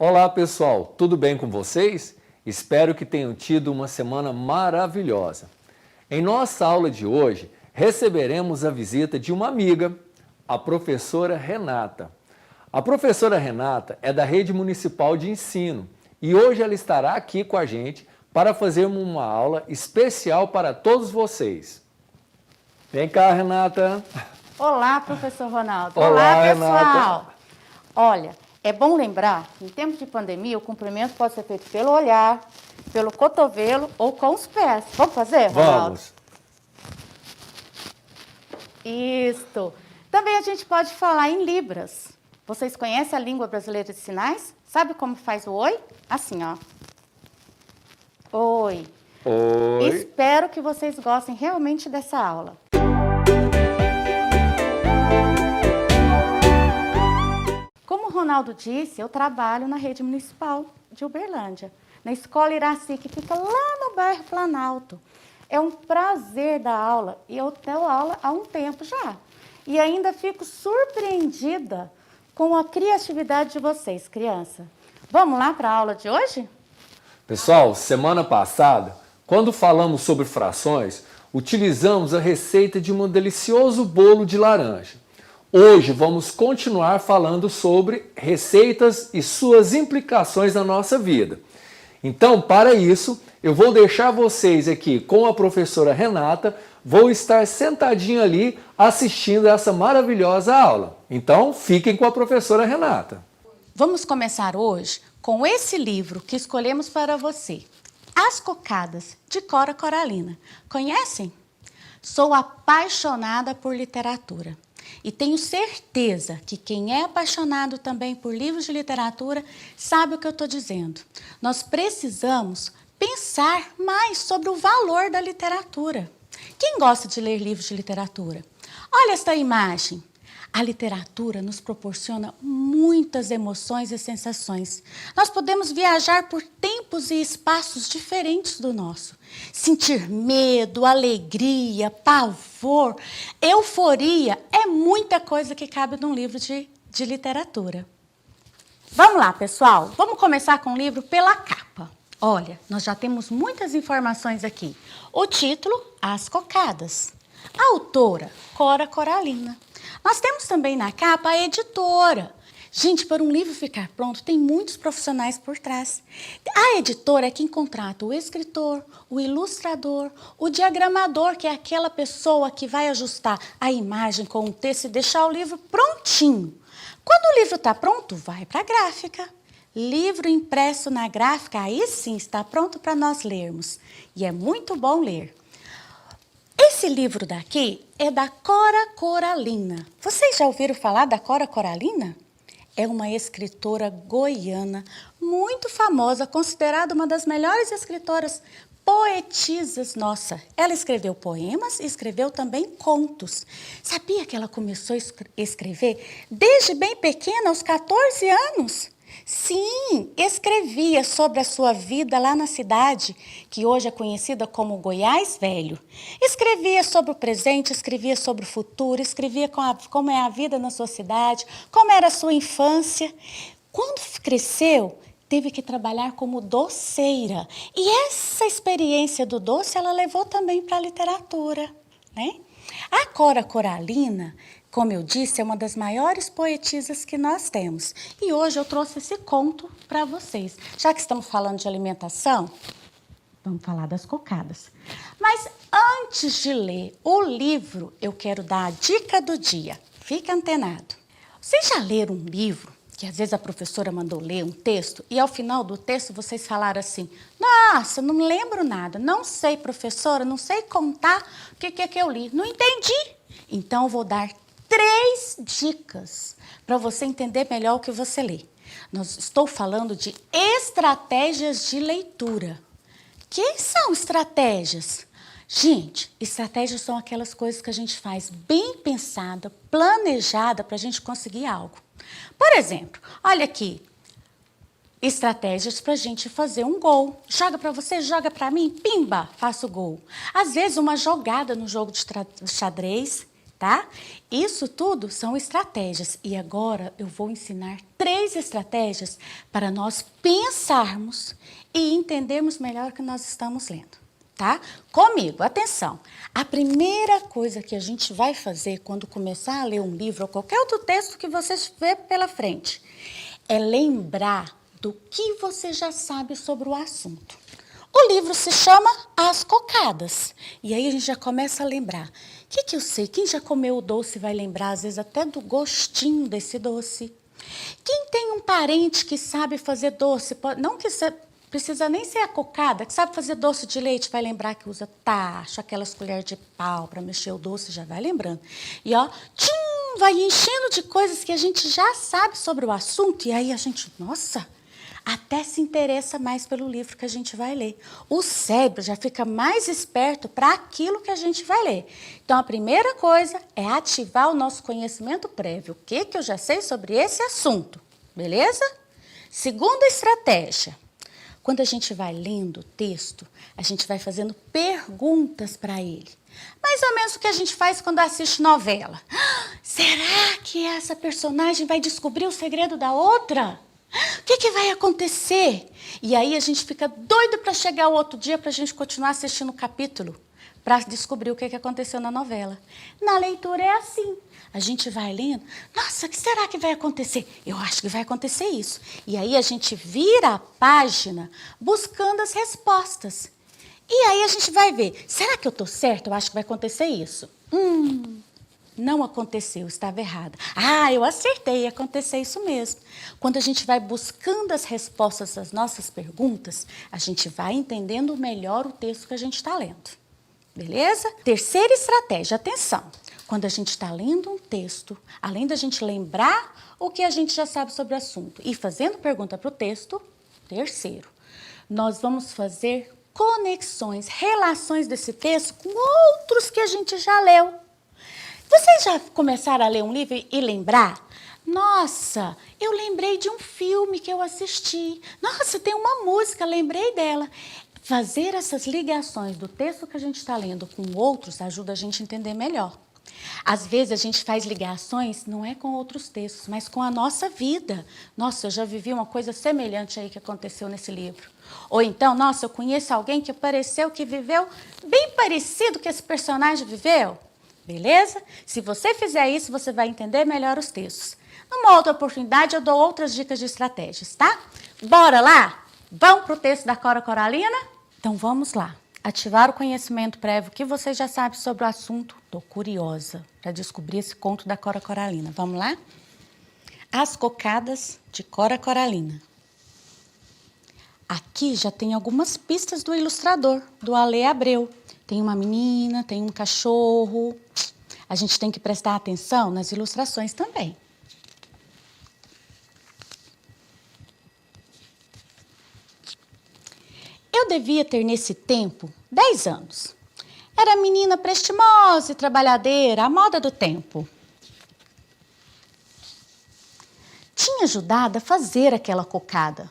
Olá pessoal, tudo bem com vocês? Espero que tenham tido uma semana maravilhosa. Em nossa aula de hoje, receberemos a visita de uma amiga, a professora Renata. A professora Renata é da Rede Municipal de Ensino e hoje ela estará aqui com a gente para fazermos uma aula especial para todos vocês. Vem cá, Renata. Olá, professor Ronaldo. Olá, pessoal. Renata. Olha, é bom lembrar que em tempos de pandemia o cumprimento pode ser feito pelo olhar, pelo cotovelo ou com os pés. Vamos fazer, Ronaldo? Vamos. Isto. Também a gente pode falar em libras. Vocês conhecem a língua brasileira de sinais? Sabe como faz o oi? Assim, ó. Oi. Oi. Espero que vocês gostem realmente dessa aula. Como o Ronaldo disse, eu trabalho na Rede Municipal de Uberlândia, na Escola Iraci, que fica lá no bairro Planalto. É um prazer dar aula e eu dou aula há um tempo já. E ainda fico surpreendida com a criatividade de vocês, criança. Vamos lá para a aula de hoje? Pessoal, semana passada, quando falamos sobre frações, utilizamos a receita de um delicioso bolo de laranja. Hoje vamos continuar falando sobre receitas e suas implicações na nossa vida. Então, para isso, eu vou deixar vocês aqui com a professora Renata, vou estar sentadinho ali assistindo essa maravilhosa aula. Então, fiquem com a professora Renata. Vamos começar hoje com esse livro que escolhemos para você. As Cocadas, de Cora Coralina. Conhecem? Sou apaixonada por literatura. E tenho certeza que quem é apaixonado também por livros de literatura sabe o que eu estou dizendo. Nós precisamos pensar mais sobre o valor da literatura. Quem gosta de ler livros de literatura? Olha esta imagem. A literatura nos proporciona muitas emoções e sensações. Nós podemos viajar por tempos e espaços diferentes do nosso. Sentir medo, alegria, pavor, euforia, é muita coisa que cabe num livro de literatura. Vamos lá, pessoal. Vamos começar com o livro pela capa. Olha, nós já temos muitas informações aqui. O título, As Cocadas. A autora, Cora Coralina. Nós temos também na capa a editora. Gente, para um livro ficar pronto, tem muitos profissionais por trás. A editora é quem contrata o escritor, o ilustrador, o diagramador, que é aquela pessoa que vai ajustar a imagem com o texto e deixar o livro prontinho. Quando o livro está pronto, vai para a gráfica. Livro impresso na gráfica, aí sim está pronto para nós lermos. E é muito bom ler. Esse livro daqui é da Cora Coralina. Vocês já ouviram falar da Cora Coralina? É uma escritora goiana muito famosa, considerada uma das melhores escritoras poetisas nossa. Ela escreveu poemas e escreveu também contos. Sabia que ela começou a escrever desde bem pequena, aos 14 anos? Sim, escrevia sobre a sua vida lá na cidade, que hoje é conhecida como Goiás Velho. Escrevia sobre o presente, escrevia sobre o futuro, escrevia como é a vida na sua cidade, como era a sua infância. Quando cresceu, teve que trabalhar como doceira. E essa experiência do doce, ela levou também para a literatura, né? A Cora Coralina, como eu disse, é uma das maiores poetisas que nós temos. E hoje eu trouxe esse conto para vocês. Já que estamos falando de alimentação, vamos falar das cocadas. Mas antes de ler o livro, eu quero dar a dica do dia. Fica antenado. Vocês já leram um livro que às vezes a professora mandou ler um texto e ao final do texto vocês falaram assim: nossa, não me lembro nada, não sei, professora, não sei contar o que é que eu li, não entendi. Então eu vou dar 3 dicas para você entender melhor o que você lê. Estou falando de estratégias de leitura. Que são estratégias? Gente, estratégias são aquelas coisas que a gente faz bem pensada, planejada para a gente conseguir algo. Por exemplo, olha aqui, estratégias para a gente fazer um gol. Joga para você, joga para mim, pimba, faço gol. Às vezes uma jogada no jogo de xadrez, tá? Isso tudo são estratégias. E agora eu vou ensinar 3 estratégias para nós pensarmos e entendermos melhor o que nós estamos lendo, tá? Comigo, atenção. A primeira coisa que a gente vai fazer quando começar a ler um livro ou qualquer outro texto que você vê pela frente é lembrar do que você já sabe sobre o assunto. O livro se chama As Cocadas. E aí a gente já começa a lembrar. O que eu sei? Quem já comeu o doce vai lembrar, às vezes, até do gostinho desse doce. Quem tem um parente que sabe fazer doce, não que você precisa nem ser a cocada, que sabe fazer doce de leite, vai lembrar que usa tacho, aquelas colheres de pau para mexer o doce, já vai lembrando. E ó, tchum, vai enchendo de coisas que a gente já sabe sobre o assunto. E aí a gente, nossa, até se interessa mais pelo livro que a gente vai ler. O cérebro já fica mais esperto para aquilo que a gente vai ler. Então, a primeira coisa é ativar o nosso conhecimento prévio. O que eu já sei sobre esse assunto, beleza? Segunda estratégia. Quando a gente vai lendo o texto, a gente vai fazendo perguntas para ele. Mais ou menos o que a gente faz quando assiste novela. Será que essa personagem vai descobrir o segredo da outra? O que vai acontecer? E aí a gente fica doido para chegar o outro dia para a gente continuar assistindo o capítulo, para descobrir o que aconteceu na novela. Na leitura é assim. A gente vai lendo, nossa, o que será que vai acontecer? Eu acho que vai acontecer isso. E aí a gente vira a página buscando as respostas. E aí a gente vai ver, será que eu estou certa? Eu acho que vai acontecer isso. Não aconteceu, estava errada. Ah, eu acertei, ia acontecer isso mesmo. Quando a gente vai buscando as respostas às nossas perguntas, a gente vai entendendo melhor o texto que a gente está lendo. Beleza? Terceira estratégia, atenção. Quando a gente está lendo um texto, além da gente lembrar o que a gente já sabe sobre o assunto e fazendo pergunta para o texto, terceiro, nós vamos fazer conexões, relações desse texto com outros que a gente já leu. Vocês já começaram a ler um livro e lembrar? Nossa, eu lembrei de um filme que eu assisti. Nossa, tem uma música, lembrei dela. Fazer essas ligações do texto que a gente está lendo com outros ajuda a gente a entender melhor. Às vezes a gente faz ligações, não é com outros textos, mas com a nossa vida. Nossa, eu já vivi uma coisa semelhante aí que aconteceu nesse livro. Ou então, nossa, eu conheço alguém que apareceu, que viveu bem parecido que esse personagem viveu. Beleza? Se você fizer isso, você vai entender melhor os textos. Numa outra oportunidade, eu dou outras dicas de estratégias, tá? Bora lá? Vamos para o texto da Cora Coralina? Então, vamos lá. Ativar o conhecimento prévio que você já sabe sobre o assunto. Estou curiosa para descobrir esse conto da Cora Coralina. Vamos lá? As Cocadas de Cora Coralina. Aqui já tem algumas pistas do ilustrador, do Ale Abreu. Tem uma menina, tem um cachorro. A gente tem que prestar atenção nas ilustrações também. Eu devia ter, nesse tempo, 10 anos. Era menina prestimosa e trabalhadeira, à moda do tempo. Tinha ajudado a fazer aquela cocada.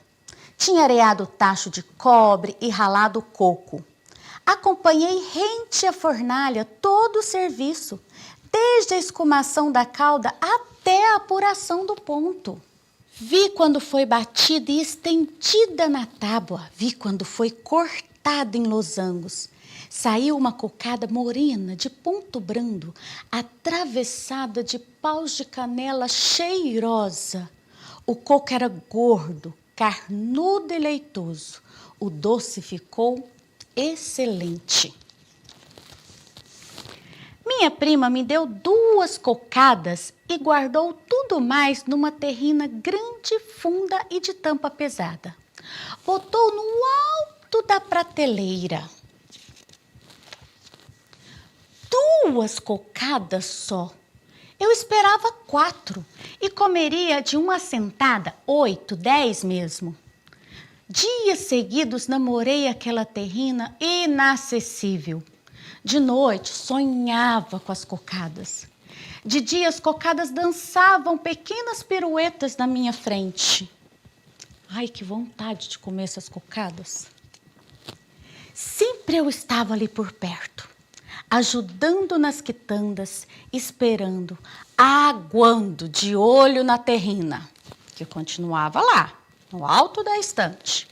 Tinha areado o tacho de cobre e ralado o coco. Acompanhei rente a fornalha todo o serviço, desde a escumação da calda até a apuração do ponto. Vi quando foi batida e estendida na tábua, vi quando foi cortada em losangos. Saiu uma cocada morena de ponto brando, atravessada de paus de canela cheirosa. O coco era gordo, carnudo e leitoso. O doce ficou excelente. Minha prima me deu 2 cocadas e guardou tudo mais numa terrina grande, funda e de tampa pesada. Botou no alto da prateleira. 2 cocadas só. Eu esperava 4 e comeria de uma assentada 8, 10 mesmo. Dias seguidos namorei aquela terrina inacessível. De noite sonhava com as cocadas. De dia as cocadas dançavam pequenas piruetas na minha frente. Ai, que vontade de comer essas cocadas. Sempre eu estava ali por perto. ajudando nas quitandas, esperando, aguando de olho na terrina, que continuava lá, no alto da estante.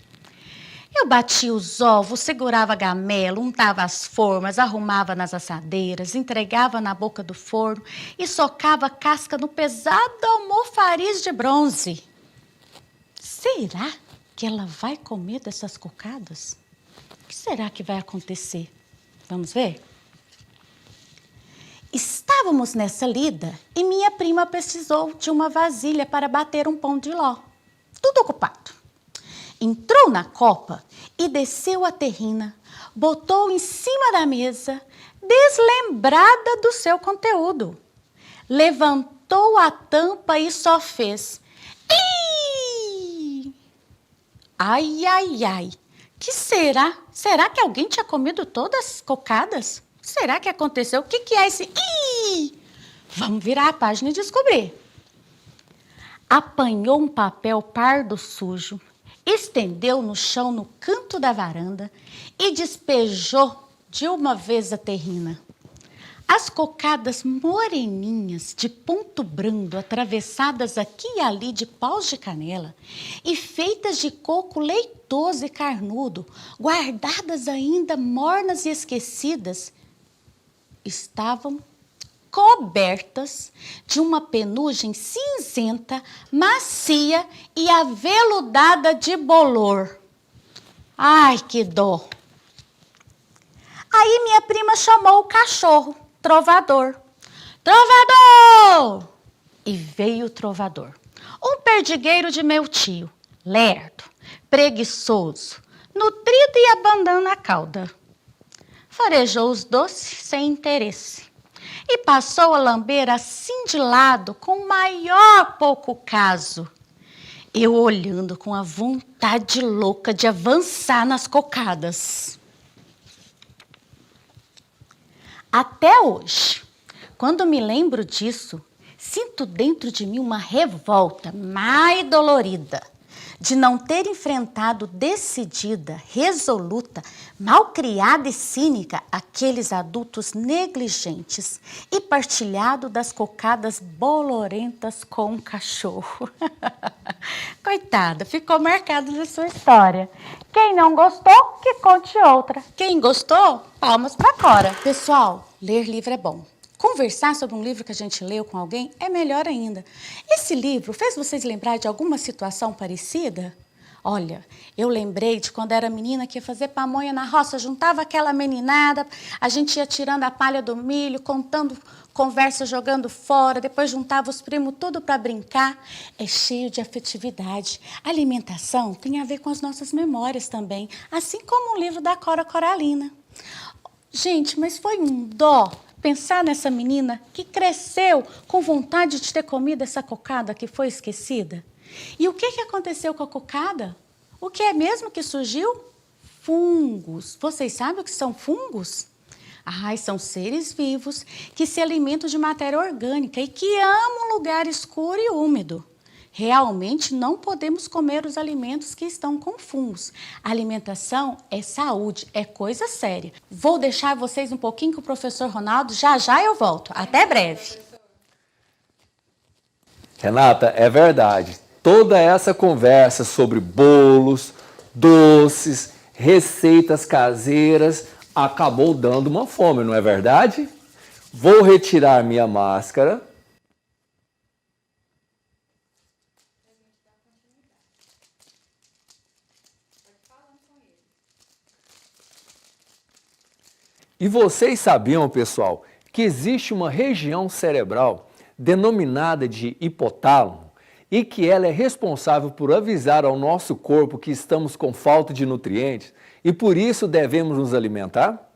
Eu batia os ovos, segurava gamelo, untava as formas, arrumava nas assadeiras, entregava na boca do forno e socava a casca no pesado almofariz de bronze. Será que ela vai comer dessas cocadas? O que será que vai acontecer? Vamos ver? Estávamos nessa lida e minha prima precisou de uma vasilha para bater um pão de ló. Tudo ocupado. Entrou na copa e desceu a terrina, botou em cima da mesa, deslembrada do seu conteúdo. Levantou a tampa e só fez: "Ih!" Ai, ai, ai. Que será? Será que alguém tinha comido todas as cocadas? Será que aconteceu? O que é esse "Ih"? Vamos virar a página e descobrir. Apanhou um papel pardo sujo, estendeu no chão no canto da varanda e despejou de uma vez a terrina. As cocadas moreninhas, de ponto brando, atravessadas aqui e ali de paus de canela e feitas de coco leitoso e carnudo, guardadas ainda mornas e esquecidas, estavam cobertas de uma penugem cinzenta, macia e aveludada de bolor. Ai, que dó! Aí minha prima chamou o cachorro, Trovador. Trovador! E veio o Trovador, um perdigueiro de meu tio, lerdo, preguiçoso, nutrido e abanando a cauda. Farejou os doces sem interesse e passou a lamber assim de lado com o maior pouco caso. Eu olhando com a vontade louca de avançar nas cocadas. Até hoje, quando me lembro disso, sinto dentro de mim uma revolta mais dolorida de não ter enfrentado decidida, resoluta, malcriada e cínica aqueles adultos negligentes e partilhado das cocadas bolorentas com o cachorro. Coitada, ficou marcado na sua história. Quem não gostou, que conte outra. Quem gostou, palmas pra Cora. Pessoal, ler livro é bom. Conversar sobre um livro que a gente leu com alguém é melhor ainda. Esse livro fez vocês lembrar de alguma situação parecida? Olha, eu lembrei de quando era menina que ia fazer pamonha na roça, juntava aquela meninada, a gente ia tirando a palha do milho, contando conversa, jogando fora, depois juntava os primos tudo para brincar. É cheio de afetividade. A alimentação tem a ver com as nossas memórias também, assim como o livro da Cora Coralina. Gente, mas foi um dó pensar nessa menina que cresceu com vontade de ter comido essa cocada que foi esquecida. E o que aconteceu com a cocada? O que é mesmo que surgiu? Fungos. Vocês sabem o que são fungos? São seres vivos que se alimentam de matéria orgânica e que amam lugar escuro e úmido. Realmente não podemos comer os alimentos que estão com fungos. A alimentação é saúde, é coisa séria. Vou deixar vocês um pouquinho com o professor Ronaldo, já já eu volto. Até breve. Renata, é verdade. Toda essa conversa sobre bolos, doces, receitas caseiras acabou dando uma fome, não é verdade? Vou retirar minha máscara. E vocês sabiam, pessoal, que existe uma região cerebral denominada de hipotálamo e que ela é responsável por avisar ao nosso corpo que estamos com falta de nutrientes e por isso devemos nos alimentar?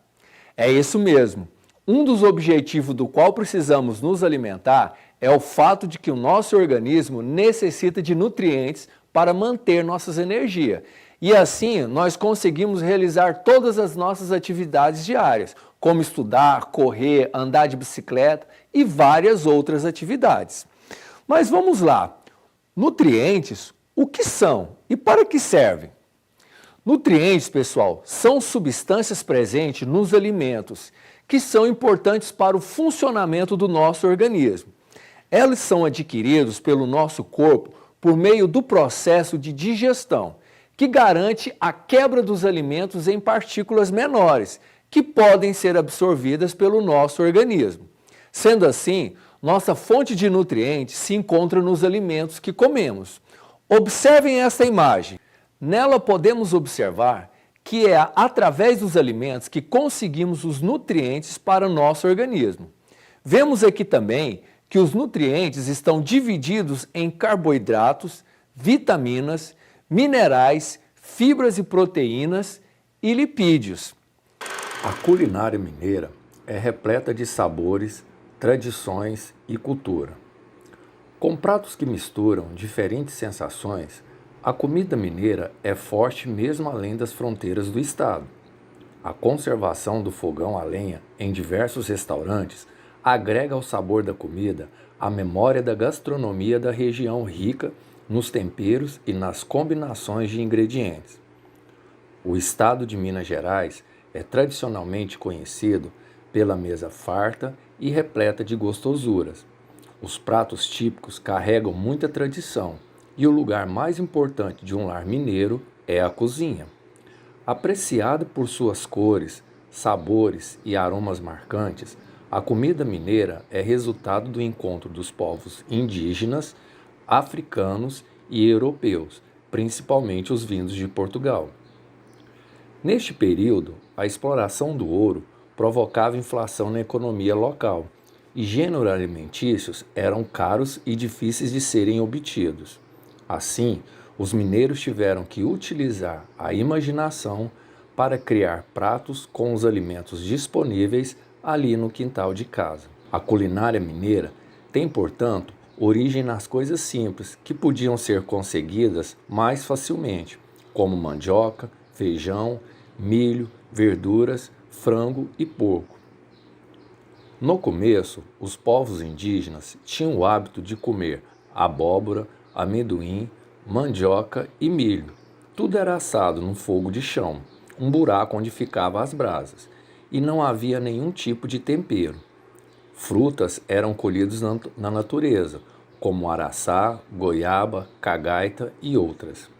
É isso mesmo. Um dos objetivos do qual precisamos nos alimentar é o fato de que o nosso organismo necessita de nutrientes para manter nossas energias. E assim nós conseguimos realizar todas as nossas atividades diárias, como estudar, correr, andar de bicicleta e várias outras atividades. Mas vamos lá, nutrientes, o que são e para que servem? Nutrientes, pessoal, são substâncias presentes nos alimentos que são importantes para o funcionamento do nosso organismo. Eles são adquiridos pelo nosso corpo por meio do processo de digestão, que garante a quebra dos alimentos em partículas menores, que podem ser absorvidas pelo nosso organismo. Sendo assim, nossa fonte de nutrientes se encontra nos alimentos que comemos. Observem essa imagem. Nela podemos observar que é através dos alimentos que conseguimos os nutrientes para o nosso organismo. Vemos aqui também que os nutrientes estão divididos em carboidratos, vitaminas, minerais, fibras e proteínas e lipídios. A culinária mineira é repleta de sabores, tradições e cultura. Com pratos que misturam diferentes sensações, a comida mineira é forte mesmo além das fronteiras do estado. A conservação do fogão a lenha em diversos restaurantes agrega ao sabor da comida a memória da gastronomia da região rica nos temperos e nas combinações de ingredientes. O estado de Minas Gerais é tradicionalmente conhecido pela mesa farta e repleta de gostosuras. Os pratos típicos carregam muita tradição e o lugar mais importante de um lar mineiro é a cozinha. Apreciada por suas cores, sabores e aromas marcantes, a comida mineira é resultado do encontro dos povos indígenas, africanos e europeus, principalmente os vindos de Portugal. Neste período, a exploração do ouro provocava inflação na economia local e gêneros alimentícios eram caros e difíceis de serem obtidos. Assim, os mineiros tiveram que utilizar a imaginação para criar pratos com os alimentos disponíveis ali no quintal de casa. A culinária mineira tem, portanto, origem nas coisas simples que podiam ser conseguidas mais facilmente, como mandioca, feijão, milho, verduras, frango e porco. No começo, os povos indígenas tinham o hábito de comer abóbora, amendoim, mandioca e milho. Tudo era assado num fogo de chão, um buraco onde ficavam as brasas, e não havia nenhum tipo de tempero. Frutas eram colhidas na natureza, como araçá, goiaba, cagaita e outras.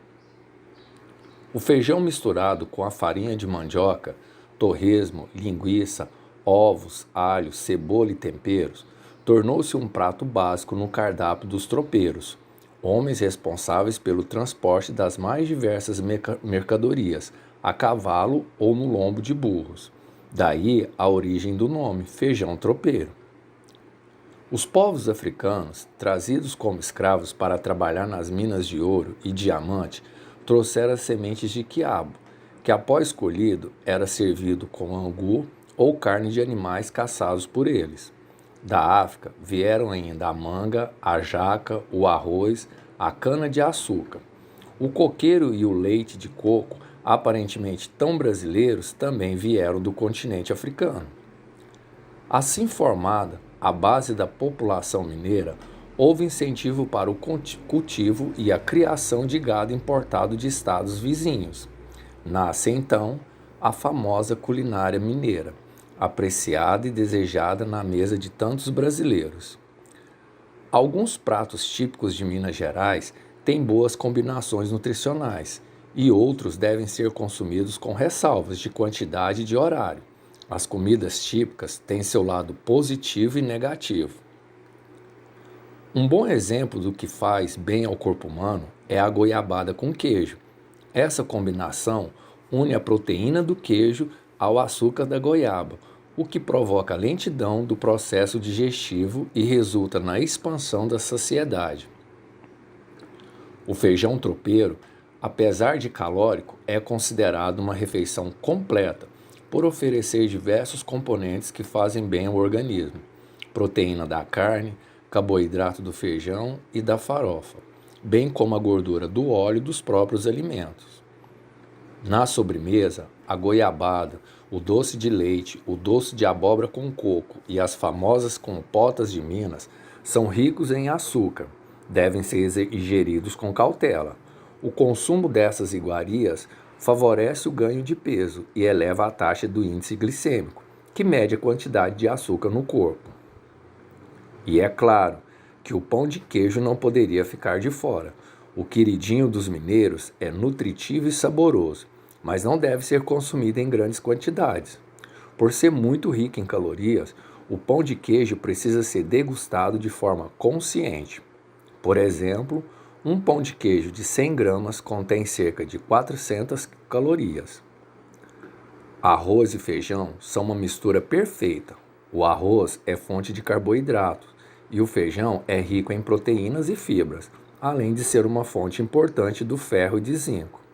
O feijão misturado com a farinha de mandioca, torresmo, linguiça, ovos, alho, cebola e temperos tornou-se um prato básico no cardápio dos tropeiros, homens responsáveis pelo transporte das mais diversas mercadorias, a cavalo ou no lombo de burros. Daí a origem do nome, feijão tropeiro. Os povos africanos, trazidos como escravos para trabalhar nas minas de ouro e diamante, trouxeram as sementes de quiabo, que após colhido era servido com angu ou carne de animais caçados por eles. Da África vieram ainda a manga, a jaca, o arroz, a cana-de-açúcar. O coqueiro e o leite de coco, aparentemente tão brasileiros, também vieram do continente africano. Assim formada a base da população mineira, houve incentivo para o cultivo e a criação de gado importado de estados vizinhos. Nasce então a famosa culinária mineira, apreciada e desejada na mesa de tantos brasileiros. Alguns pratos típicos de Minas Gerais têm boas combinações nutricionais e outros devem ser consumidos com ressalvas de quantidade e de horário. As comidas típicas têm seu lado positivo e negativo. Um bom exemplo do que faz bem ao corpo humano é a goiabada com queijo. Essa combinação une a proteína do queijo ao açúcar da goiaba, o que provoca a lentidão do processo digestivo e resulta na expansão da saciedade. O feijão tropeiro, apesar de calórico, é considerado uma refeição completa por oferecer diversos componentes que fazem bem ao organismo: proteína da carne, carboidrato do feijão e da farofa, bem como a gordura do óleo dos próprios alimentos. Na sobremesa, a goiabada, o doce de leite, o doce de abóbora com coco e as famosas compotas de Minas são ricos em açúcar, devem ser ingeridos com cautela. O consumo dessas iguarias favorece o ganho de peso e eleva a taxa do índice glicêmico, que mede a quantidade de açúcar no corpo. E é claro que o pão de queijo não poderia ficar de fora. O queridinho dos mineiros é nutritivo e saboroso, mas não deve ser consumido em grandes quantidades. Por ser muito rico em calorias, o pão de queijo precisa ser degustado de forma consciente. Por exemplo, um pão de queijo de 100 gramas contém cerca de 400 calorias. Arroz e feijão são uma mistura perfeita. O arroz é fonte de carboidratos e o feijão é rico em proteínas e fibras, além de ser uma fonte importante do ferro e de zinco.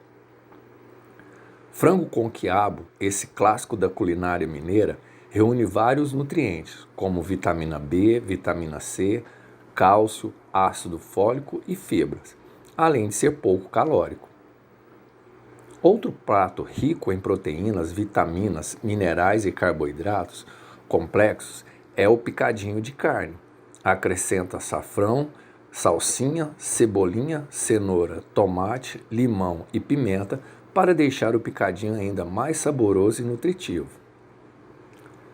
Frango com quiabo, esse clássico da culinária mineira, reúne vários nutrientes, como vitamina B, vitamina C, cálcio, ácido fólico e fibras, além de ser pouco calórico. Outro prato rico em proteínas, vitaminas, minerais e carboidratos complexos é o picadinho de carne. Acrescenta açafrão, salsinha, cebolinha, cenoura, tomate, limão e pimenta para deixar o picadinho ainda mais saboroso e nutritivo.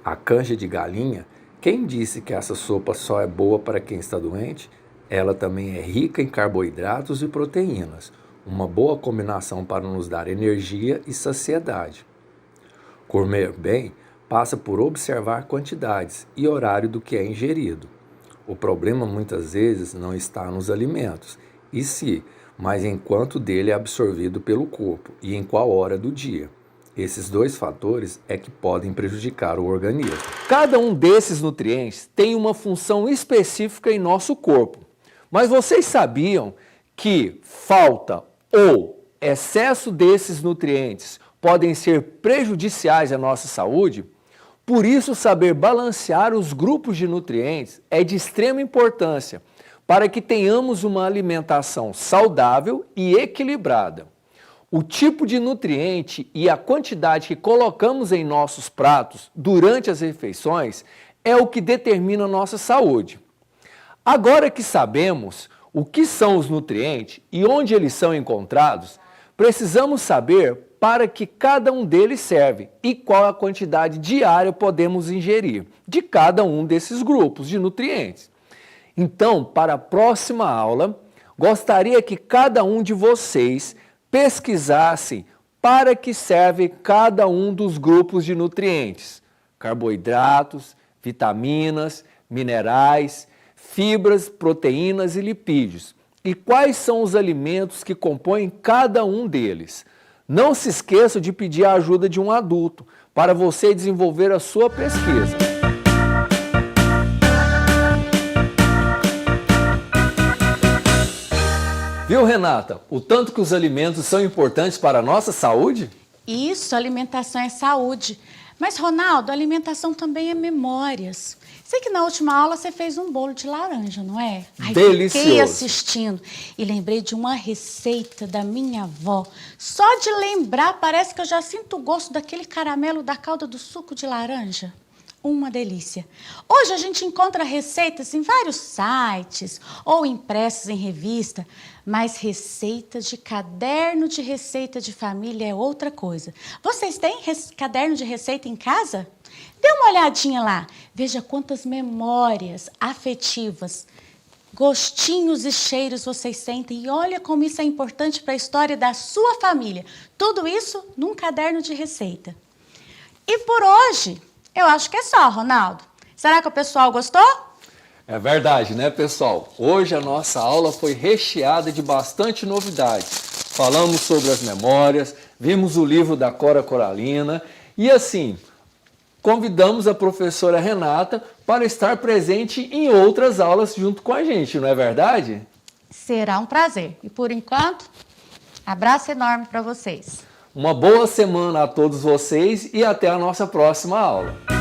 A canja de galinha, quem disse que essa sopa só é boa para quem está doente? Ela também é rica em carboidratos e proteínas, uma boa combinação para nos dar energia e saciedade. Comer bem passa por observar quantidades e horário do que é ingerido. O problema muitas vezes não está nos alimentos, e sim, mas em quanto dele é absorvido pelo corpo e em qual hora do dia. Esses dois fatores é que podem prejudicar o organismo. Cada um desses nutrientes tem uma função específica em nosso corpo. Mas vocês sabiam que falta ou excesso desses nutrientes podem ser prejudiciais à nossa saúde? Por isso, saber balancear os grupos de nutrientes é de extrema importância para que tenhamos uma alimentação saudável e equilibrada. O tipo de nutriente e a quantidade que colocamos em nossos pratos durante as refeições é o que determina a nossa saúde. Agora que sabemos o que são os nutrientes e onde eles são encontrados, precisamos saber para que cada um deles serve e qual a quantidade diária podemos ingerir de cada um desses grupos de nutrientes. Então, para a próxima aula, gostaria que cada um de vocês pesquisasse para que serve cada um dos grupos de nutrientes: carboidratos, vitaminas, minerais, fibras, proteínas e lipídios. E quais são os alimentos que compõem cada um deles. Não se esqueça de pedir a ajuda de um adulto para você desenvolver a sua pesquisa. Viu, Renata? O tanto que os alimentos são importantes para a nossa saúde? Isso, alimentação é saúde. Mas, Ronaldo, alimentação também é memórias. Sei que na última aula você fez um bolo de laranja, não é? Ai, delicioso. Fiquei assistindo e lembrei de uma receita da minha avó. Só de lembrar, parece que eu já sinto o gosto daquele caramelo da calda do suco de laranja. Uma delícia. Hoje a gente encontra receitas em vários sites ou impressas em revista, mas receitas de caderno de receita de família é outra coisa. Vocês têm caderno de receita em casa? Dê uma olhadinha lá, veja quantas memórias afetivas, gostinhos e cheiros vocês sentem e olha como isso é importante para a história da sua família. Tudo isso num caderno de receita. E por hoje, eu acho que é só, Ronaldo. Será que o pessoal gostou? É verdade, né, pessoal? Hoje a nossa aula foi recheada de bastante novidades. Falamos sobre as memórias, vimos o livro da Cora Coralina e, assim, convidamos a professora Renata para estar presente em outras aulas junto com a gente, não é verdade? Será um prazer. E por enquanto, abraço enorme para vocês. Uma boa semana a todos vocês e até a nossa próxima aula.